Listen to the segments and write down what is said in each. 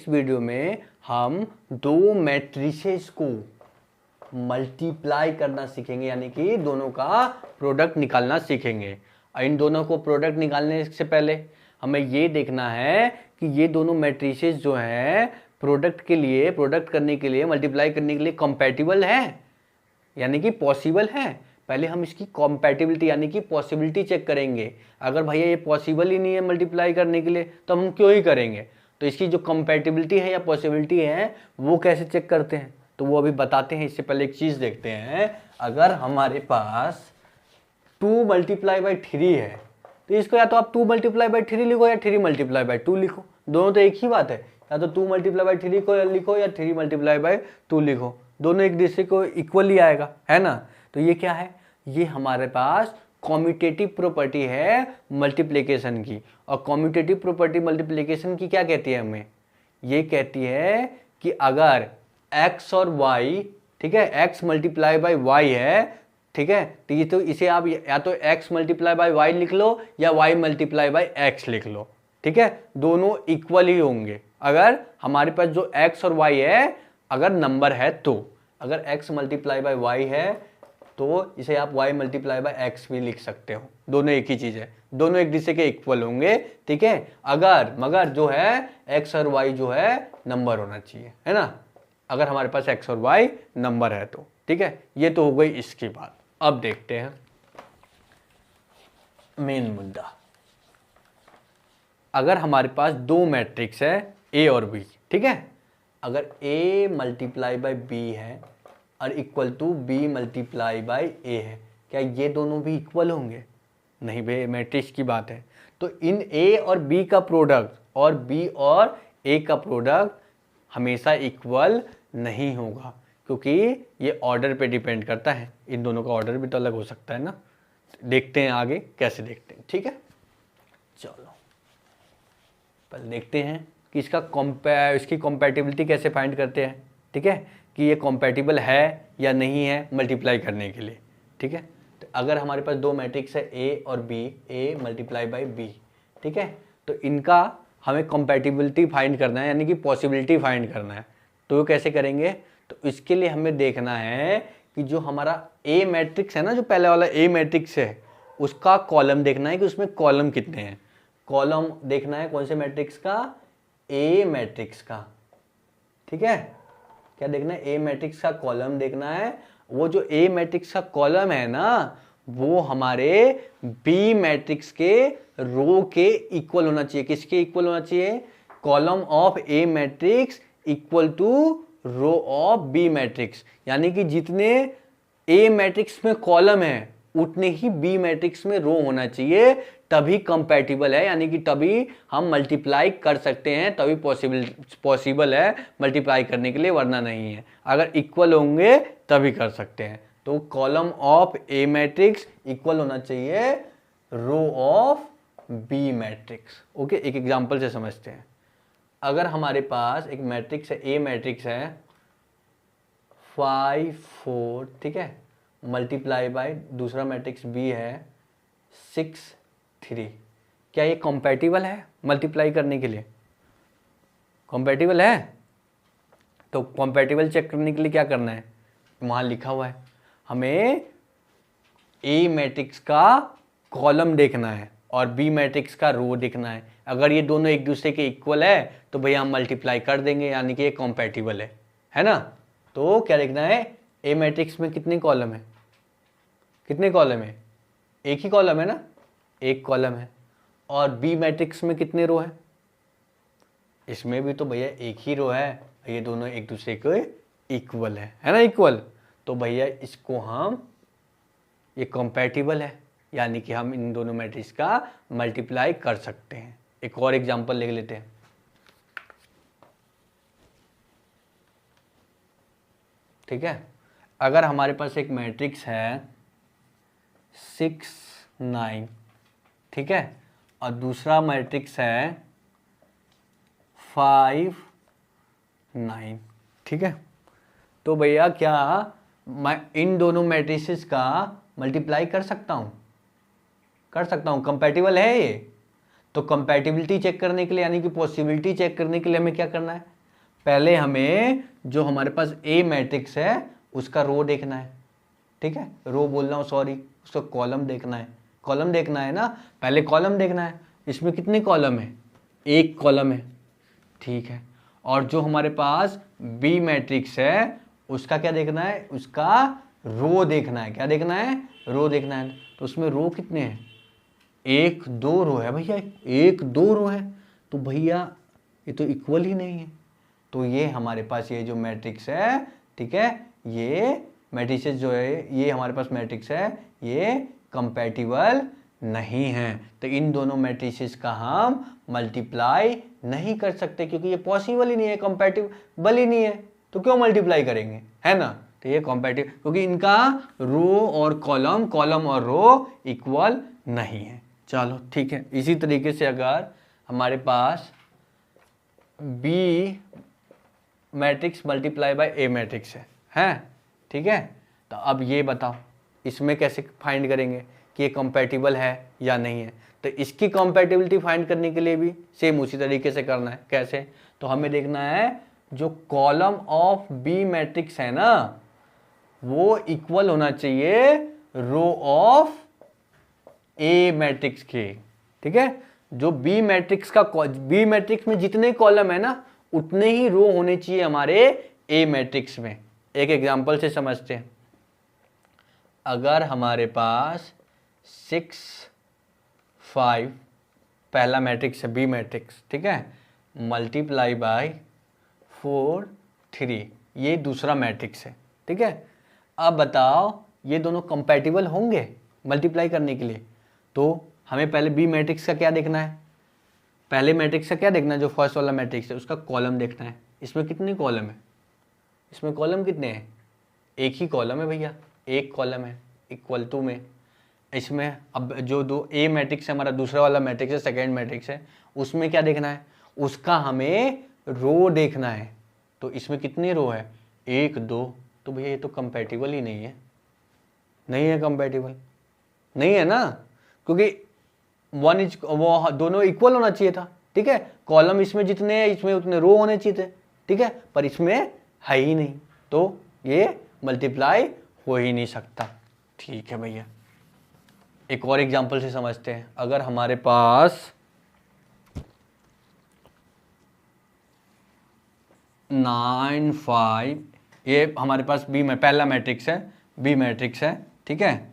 इस वीडियो में हम दो मैट्रिसेस को मल्टीप्लाई करना सीखेंगे, यानी कि दोनों का प्रोडक्ट निकालना सीखेंगे। इन दोनों को प्रोडक्ट निकालने से पहले हमें ये देखना है कि ये दोनों मैट्रिसेस जो हैं प्रोडक्ट करने के लिए मल्टीप्लाई करने के लिए कंपैटिबल है, यानी कि पॉसिबल है। पहले हम इसकी कॉम्पैटिबिलिटी यानी कि पॉसिबिलिटी चेक करेंगे। अगर भैया ये पॉसिबल ही नहीं है मल्टीप्लाई करने के लिए तो हम क्यों ही करेंगे। तो इसकी जो कंपैटिबिलिटी है या पॉसिबिलिटी है वो कैसे चेक करते हैं तो वो अभी बताते हैं। इससे पहले एक चीज़ देखते हैं। अगर हमारे पास 2 मल्टीप्लाई बाई 3 है तो इसको या तो आप 2 मल्टीप्लाई बाई 3 लिखो या 3 मल्टीप्लाई बाई 2 लिखो, दोनों तो एक ही बात है। या तो 2 मल्टीप्लाई बाई 3 को लिखो या 3 मल्टीप्लाई बाई 2 लिखो, दोनों एक दूसरे को इक्वली आएगा, है ना। तो ये क्या है, ये हमारे पास कॉम्यूटेटिव प्रॉपर्टी है मल्टीप्लिकेशन की। और कॉम्यूटेटिव प्रॉपर्टी मल्टीप्लिकेशन की क्या कहती है, हमें ये कहती है कि अगर x और y, ठीक है, x मल्टीप्लाई बाई y है, ठीक है, तो ये तो इसे आप या तो x मल्टीप्लाई बाई y लिख लो या y मल्टीप्लाई बाई x लिख लो, ठीक है, दोनों इक्वल ही होंगे। अगर हमारे पास जो x और y है अगर नंबर है तो, अगर x मल्टीप्लाई बाई y है तो इसे आप y मल्टीप्लाई बाई x भी लिख सकते हो, दोनों एक ही चीज़ है, दोनों एक दूसरे के इक्वल होंगे, ठीक है। मगर जो है x और y जो है नंबर होना चाहिए, है ना, अगर हमारे पास x और y नंबर है तो, ठीक है। ये तो हो गई इसकी बात। अब देखते हैं मेन मुद्दा। अगर हमारे पास दो मैट्रिक्स है a और b, ठीक है, अगर a मल्टीप्लाई बाई b है और equal to b multiply by a है, क्या ये दोनों भी इक्वल होंगे? नहीं भाई, मैट्रिक्स की बात है। तो इन a और b का प्रोडक्ट और b और a का प्रोडक्ट हमेशा इक्वल नहीं होगा, क्योंकि ये ऑर्डर पे डिपेंड करता है। इन दोनों का ऑर्डर भी तो अलग हो सकता है ना। देखते हैं आगे कैसे देखते हैं, ठीक है। चलो पहले देखते हैं कि इसकी कॉम्पैटिबिलिटी कैसे फाइंड करते हैं, ठीक है, कि ये कॉम्पैटिबल है या नहीं है मल्टीप्लाई करने के लिए, ठीक है। तो अगर हमारे पास दो मैट्रिक्स है a और b, a multiply by b, ठीक है, तो इनका हमें कॉम्पैटिबिलिटी फाइंड करना है, यानी कि पॉसिबिलिटी फाइंड करना है। तो वो कैसे करेंगे, तो इसके लिए हमें देखना है कि जो हमारा a मैट्रिक्स है ना, जो पहले वाला a मैट्रिक्स है, उसका कॉलम देखना है कि उसमें कॉलम कितने हैं। कॉलम देखना है कौन से मैट्रिक्स का, a मैट्रिक्स का, ठीक है। क्या देखना है, a मैट्रिक्स का कॉलम देखना है। वो जो a मैट्रिक्स का कॉलम है ना, वो हमारे b मैट्रिक्स के रो के इक्वल होना चाहिए। किसके इक्वल होना चाहिए, column of a matrix equal to row of b matrix, यानी कि जितने a मैट्रिक्स में कॉलम है उतने ही b मैट्रिक्स में रो होना चाहिए, तभी कंपैटिबल है, यानी कि तभी हम मल्टीप्लाई कर सकते हैं, तभी पॉसिबल है मल्टीप्लाई करने के लिए, वरना नहीं है। अगर इक्वल होंगे तभी कर सकते हैं। तो column of a matrix equal होना चाहिए row of b matrix. Okay, एक एग्जांपल से समझते हैं। अगर हमारे पास एक मैट्रिक्स है, a मैट्रिक्स है 5 4, ठीक है, मल्टीप्लाई बाय दूसरा मैट्रिक्स b है 6 3, क्या ये कंपैटिबल है मल्टीप्लाई करने के लिए? कंपैटिबल है। तो कंपैटिबल चेक करने के लिए क्या करना है, वहाँ लिखा हुआ है, हमें a मैट्रिक्स का कॉलम देखना है और b मैट्रिक्स का रो देखना है। अगर ये दोनों एक दूसरे के इक्वल है तो भैया हम मल्टीप्लाई कर देंगे, यानी कि ये कंपैटिबल है ना। तो क्या देखना है, a मैट्रिक्स में कितने कॉलम है, कितने कॉलम है, एक ही कॉलम है ना, एक कॉलम है। और b मैट्रिक्स में कितने रो है, इसमें भी तो भैया एक ही रो है, ये दोनों एक दूसरे के इक्वल है ना, इक्वल। तो भैया इसको हम, ये कंपैटिबल है, यानी कि हम इन दोनों मैट्रिक्स का मल्टीप्लाई कर सकते हैं। एक और एग्जांपल लिख लेते हैं। ठीक है, अगर हमारे पास एक मैट्रिक्स है 6 9, ठीक है, और दूसरा मैट्रिक्स है 5 9, ठीक है, तो भैया क्या मैं इन दोनों मैट्रिसेस का मल्टीप्लाई कर सकता हूँ? कर सकता हूँ, कंपैटिबल है ये। तो कंपैटिबिलिटी चेक करने के लिए यानी कि पॉसिबिलिटी चेक करने के लिए हमें क्या करना है, पहले हमें जो हमारे पास ए मैट्रिक्स है उसका रो देखना है, ठीक है, रो बोल रहा हूँ सॉरी, उसका कॉलम देखना है, कॉलम देखना है ना, पहले कॉलम देखना है, इसमें कितने कॉलम है, एक कॉलम है, ठीक है। और जो हमारे पास बी मैट्रिक्स है उसका क्या देखना है, उसका रो देखना है, क्या देखना है, रो देखना है। तो उसमें रो कितने हैं, एक दो रो है भैया, एक दो रो है, तो भैया ये तो इक्वल ही नहीं है। तो ये हमारे पास ये जो मैट्रिक्स है, ठीक है, ये मैट्रिसेस जो है ये हमारे पास मैट्रिक्स है, ये कंपैटिबल नहीं है। तो इन दोनों मैट्रिसेस का हम मल्टीप्लाई नहीं कर सकते क्योंकि ये पॉसिबल ही नहीं है, कंपैटिबल ही नहीं है, तो क्यों मल्टीप्लाई करेंगे, है ना। तो ये कंपैटिबल क्योंकि इनका रो और कॉलम, कॉलम और रो इक्वल नहीं है। चलो ठीक है, इसी तरीके से अगर हमारे पास B matrix multiply by A matrix है, ठीक है, तो अब ये बताओ इसमें कैसे फाइंड करेंगे कि ये कंपैटिबल है या नहीं है। तो इसकी कंपैटिबिलिटी फाइंड करने के लिए भी सेम उसी तरीके से करना है। कैसे, तो हमें देखना है जो कॉलम ऑफ बी मैट्रिक्स है ना वो इक्वल होना चाहिए रो ऑफ ए मैट्रिक्स के, ठीक है। जो बी मैट्रिक्स का, बी मैट्रिक्स में जितने कॉलम है ना उतने ही रो होने चाहिए हमारे ए मैट्रिक्स में। एक एग्जांपल से समझते हैं, अगर हमारे पास 6 5 पहला मैट्रिक्स है बी मैट्रिक्स, ठीक है, मल्टीप्लाई बाय 4 3 ये दूसरा मैट्रिक्स है, ठीक है। अब बताओ ये दोनों कंपैटिबल होंगे मल्टीप्लाई करने के लिए। तो हमें पहले बी मैट्रिक्स का क्या देखना है, पहले मैट्रिक्स का क्या देखना है, जो फर्स्ट वाला मैट्रिक्स है उसका कॉलम देखना है। इसमें कितने कॉलम है, इसमें कॉलम कितने हैं, एक ही कॉलम है भैया, एक कॉलम है इक्वल टू में। इसमें अब जो दो ए मैट्रिक्स है हमारा दूसरा वाला मैट्रिक्स है, सेकेंड मैट्रिक्स है, उसमें क्या देखना है, उसका हमें रो देखना है। तो इसमें कितने रो है, एक दो, तो भैया ये तो कंपैटिबल ही नहीं है, नहीं है कंपैटिबल, नहीं है ना, क्योंकि वन इज वो दोनों इक्वल होना चाहिए था, ठीक है। कॉलम इसमें जितने हैं इसमें उतने रो होने चाहिए थे, ठीक है, पर इसमें है ही नहीं, तो ये मल्टीप्लाई हो ही नहीं सकता। ठीक है भैया, एक और एग्जांपल से समझते हैं। अगर हमारे पास 9 5 ये हमारे पास बी में पहला मैट्रिक्स है, बी मैट्रिक्स है, ठीक है,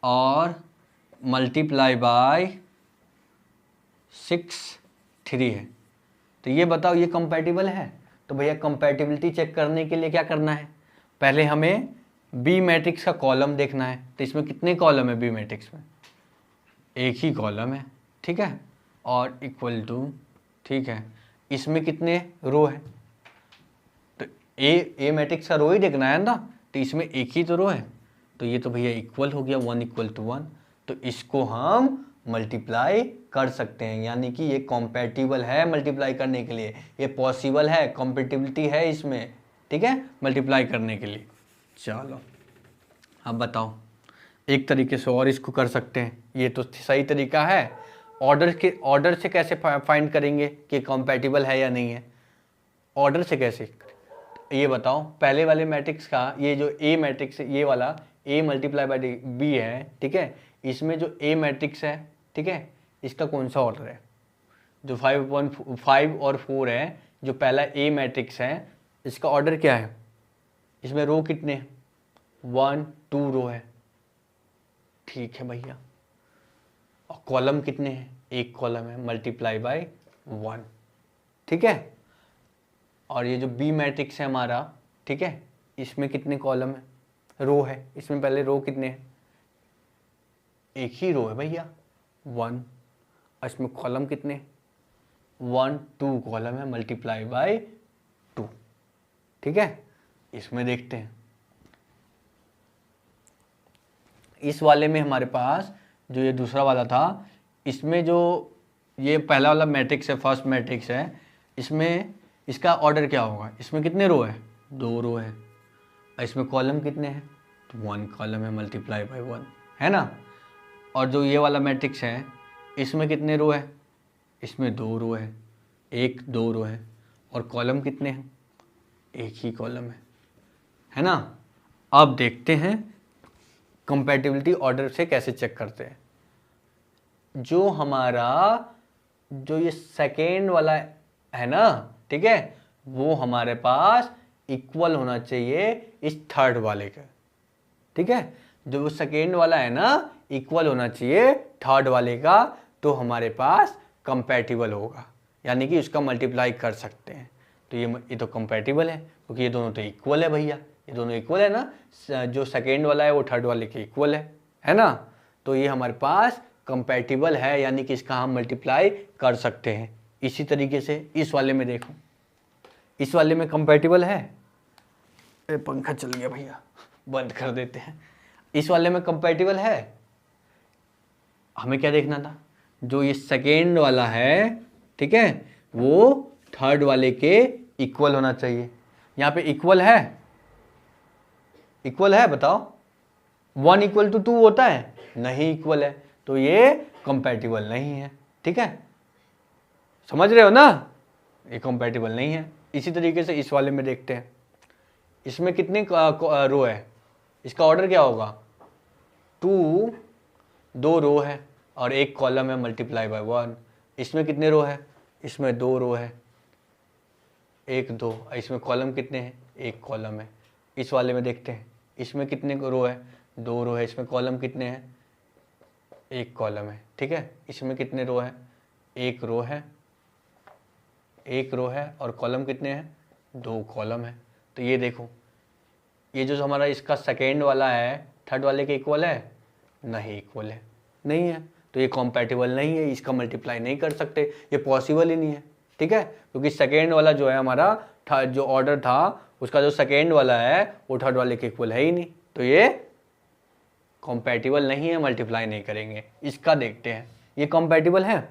और मल्टीप्लाई बाय 6 3 है, तो ये बताओ ये कंपैटिबल है। तो भैया कंपैटिबिलिटी चेक करने के लिए क्या करना है, पहले हमें बी मैट्रिक्स का कॉलम देखना है। तो इसमें कितने कॉलम है बी मैट्रिक्स में, एक ही कॉलम है, ठीक है, और इक्वल टू, ठीक है, इसमें कितने रो है, तो ए मैट्रिक्स का रो ही देखना है ना, तो इसमें एक ही तो रो है, तो ये तो भैया इक्वल हो गया 1 = 1, तो इसको हम मल्टीप्लाई कर सकते हैं, यानी कि ये कॉम्पैटिबल है मल्टीप्लाई करने के लिए, ये पॉसिबल है, कॉम्पेटिबिलिटी है इसमें, ठीक है, मल्टीप्लाई करने के लिए। चलो अब बताओ एक तरीके से और इसको कर सकते हैं, ये तो सही तरीका है। ऑर्डर से कैसे फाइंड करेंगे कि कॉम्पैटिबल है या नहीं है, ऑर्डर से कैसे, ये बताओ। पहले वाले मैट्रिक्स का ये जो ए मैट्रिक्स ये वाला ए मल्टीप्लाई बाय बी है, ठीक है, इसमें जो ए मैट्रिक्स है, ठीक है, इसका कौन सा ऑर्डर है, जो 5 और 4 है, जो पहला ए मैट्रिक्स है इसका ऑर्डर क्या है, इसमें रो कितने, 1 2 रो है, ठीक है भैया, और कॉलम कितने हैं, एक कॉलम है, मल्टीप्लाई बाय 1, ठीक है। और ये जो बी मैट्रिक्स है हमारा, ठीक है, इसमें कितने कॉलम है, रो है, इसमें पहले रो कितने हैं, एक ही रो है भैया 1, और इसमें कॉलम कितने, 1 2 कॉलम है, मल्टीप्लाई बाय 2, ठीक है। इसमें देखते हैं, इस वाले में हमारे पास जो ये दूसरा वाला था, इसमें जो ये पहला वाला मैट्रिक्स है, फर्स्ट मैट्रिक्स है, इसमें इसका ऑर्डर क्या होगा, इसमें कितने रो है, 2 रो है, और इसमें कॉलम कितने हैं, तो 1 कॉलम है, मल्टीप्लाई बाय 1, है ना। और जो ये वाला मैट्रिक्स है इसमें कितने रो है, इसमें 2 रो है, 1 2 रो है, और कॉलम कितने हैं, एक ही कॉलम है ना। अब देखते हैं कंपैटिबिलिटी ऑर्डर से कैसे चेक करते हैं। जो हमारा जो ये सेकेंड वाला है ना, ठीक है, वो हमारे पास इक्वल होना चाहिए इस थर्ड वाले का, ठीक है। जो वो सेकेंड वाला है ना इक्वल होना चाहिए थर्ड वाले का, तो हमारे पास कंपैटिबल होगा, यानी कि उसका मल्टीप्लाई कर सकते हैं। तो ये तो कंपैटिबल है क्योंकि ये दोनों तो इक्वल है भैया, ये दोनों इक्वल है ना, जो सेकेंड वाला है वो थर्ड वाले के इक्वल है ना। तो ये हमारे पास कंपैटिबल है, यानी कि इसका हम मल्टीप्लाई कर सकते हैं। इसी तरीके से इस वाले में देखो, इस वाले में कंपैटिबल है, पंखा चल गया भैया, बंद कर देते हैं। इस वाले में कंपैटिबल है, हमें क्या देखना था, जो ये सेकेंड वाला है, ठीक है, वो थर्ड वाले के इक्वल होना चाहिए। यहाँ पे इक्वल है, इक्वल है, बताओ 1 = 2 होता है, नहीं इक्वल है, तो ये कंपैटिबल नहीं है, ठीक है, समझ रहे हो ना, ये कंपैटिबल नहीं है। इसी तरीके से इस वाले में देखते हैं, इसमें कितने रो है, इसका ऑर्डर क्या होगा, 2 रो है और 1 कॉलम है, मल्टीप्लाई बाय 1। इसमें कितने रो है, इसमें 2 रो है, 1 2, इसमें कॉलम कितने हैं, 1 कॉलम है। इस वाले में देखते हैं, इसमें कितने रो है, 2 रो है, इसमें कॉलम कितने हैं, 1 कॉलम है, ठीक है। इसमें कितने रो है, 1 रो है, 1 रो है, और कॉलम कितने हैं, 2 कॉलम है। तो ये देखो, ये जो हमारा इसका सेकेंड वाला है थर्ड वाले के इक्वल है, नहीं इक्वल है, नहीं है, तो ये कॉम्पैटिबल नहीं है, इसका मल्टीप्लाई नहीं कर सकते, ये पॉसिबल ही नहीं है, ठीक है, क्योंकि सेकेंड वाला जो है हमारा जो ऑर्डर था उसका जो सेकेंड वाला है वो थर्ड वाले के इक्वल है ही नहीं, तो ये कॉम्पैटिबल नहीं है, मल्टीप्लाई नहीं करेंगे। इसका देखते हैं, ये कॉम्पैटिबल है,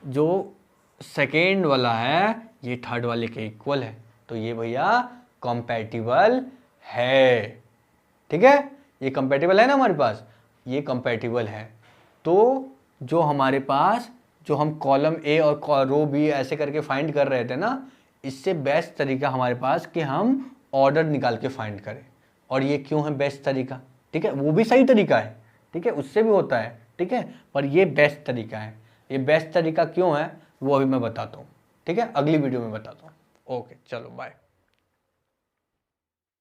जो सेकेंड वाला है ये थर्ड वाले के इक्वल है, तो ये भैया कॉम्पैटिबल है, ठीक है, ये कंपैटिबल है ना हमारे पास, ये कंपैटिबल है। तो जो हमारे पास जो हम कॉलम ए और रो बी ऐसे करके फाइंड कर रहे थे ना, इससे बेस्ट तरीका हमारे पास कि हम ऑर्डर निकाल के फाइंड करें। और ये क्यों है बेस्ट तरीका, ठीक है, वो भी सही तरीका है, ठीक है, उससे भी होता है, ठीक है, पर ये बेस्ट तरीका है। ये बेस्ट तरीका क्यों है वो अभी मैं बताता हूँ, ठीक है, अगली वीडियो में बताता हूँ। ओके, चलो बाय।